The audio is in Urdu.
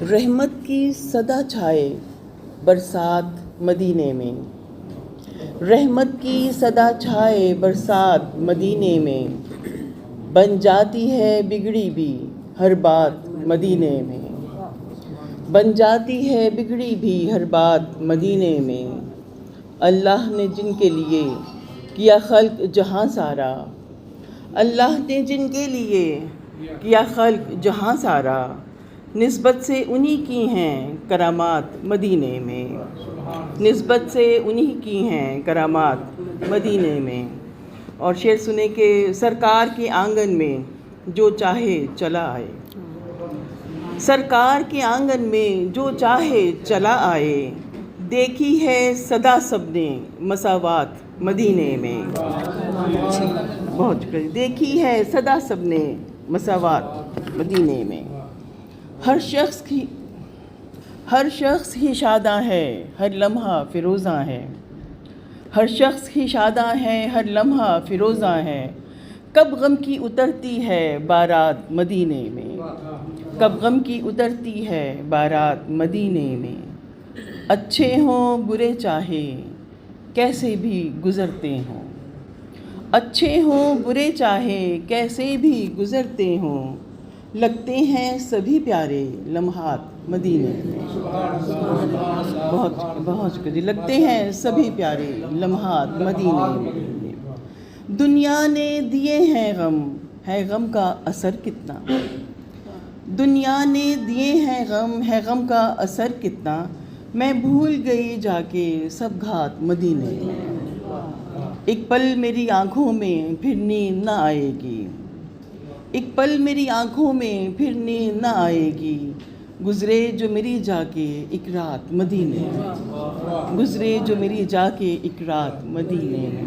رحمت کی صدا چھائے برسات مدینے میں، رحمت کی صدا چھائے برسات مدینے میں، بن جاتی ہے بگڑی بھی ہر بات مدینے میں، بن جاتی ہے بگڑی بھی ہر بات مدینے میں۔ اللہ نے جن کے لیے کیا خلق جہاں سارا، اللہ نے جن کے لیے کیا خلق جہاں سارا، نسبت سے انہی کی ہیں کرامات مدینے میں، نسبت سے انہی کی ہیں کرامات مدینے میں۔ اور شعر سنے کہ سرکار کے آنگن میں جو چاہے چلا آئے، سرکار کے آنگن میں جو چاہے چلا آئے، دیکھی ہے صدا سب نے مساوات مدینے میں، بہت شکریہ، دیکھی ہے صدا سب نے مساوات مدینے میں۔ ہر شخص ہی شاداں ہے، ہر لمحہ فروزاں ہے، ہر شخص ہی شاداں ہے، ہر لمحہ فروزاں ہے، کب غم کی اترتی ہے بارات مدینے میں، کب غم کی اترتی ہے بارات مدینے میں۔ اچھے ہوں برے چاہے کیسے بھی گزرتے ہوں، اچھے ہوں برے چاہے کیسے بھی گزرتے ہوں، لگتے ہیں سبھی پیارے لمحات مدینے میں، بہت شکریہ، لگتے ہیں سبھی پیارے لمحات مدینے میں۔ دنیا نے دیے ہیں غم، ہے غم کا اثر کتنا، دنیا نے دیے ہیں غم، ہے غم کا اثر کتنا، میں بھول گئی جا کے سب گھات مدینے میں۔ ایک پل میری آنکھوں میں پھر نیند نہ آئے گی، ایک پل میری آنکھوں میں پھر نیند نہ آئے گی، گزرے جو میری جا کے ایک رات مدینے میں، گزرے جو میری جا کے ایک رات مدینے میں۔